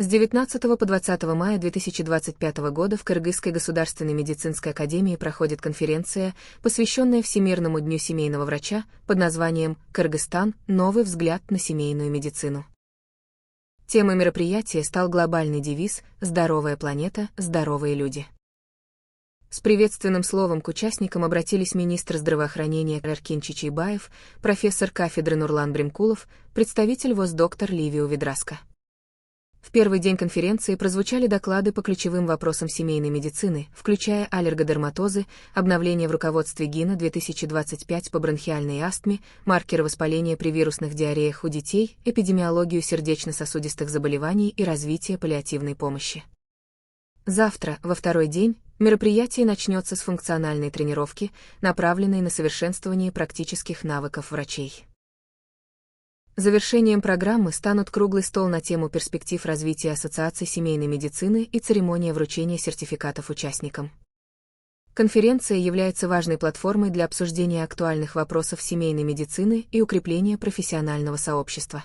С 19 по 20 мая 2025 года в Кыргызской государственной медицинской академии проходит конференция, посвященная Всемирному дню семейного врача под названием «Кыргызстан. Новый взгляд на семейную медицину». Темой мероприятия стал глобальный девиз «Здоровая планета, здоровые люди». С приветственным словом к участникам обратились министр здравоохранения Эркин Чичибаев, профессор кафедры Нурлан Бримкулов, представитель ВОЗ доктор Ливио Ведраско. В первый день конференции прозвучали доклады по ключевым вопросам семейной медицины, включая аллергодерматозы, обновление в руководстве ГИНа 2025 по бронхиальной астме, маркеры воспаления при вирусных диареях у детей, эпидемиологию сердечно-сосудистых заболеваний и развитие паллиативной помощи. Завтра, во второй день, мероприятие начнется с функциональной тренировки, направленной на совершенствование практических навыков врачей. Завершением программы станут круглый стол на тему перспектив развития Ассоциации семейной медицины и церемония вручения сертификатов участникам. Конференция является важной платформой для обсуждения актуальных вопросов семейной медицины и укрепления профессионального сообщества.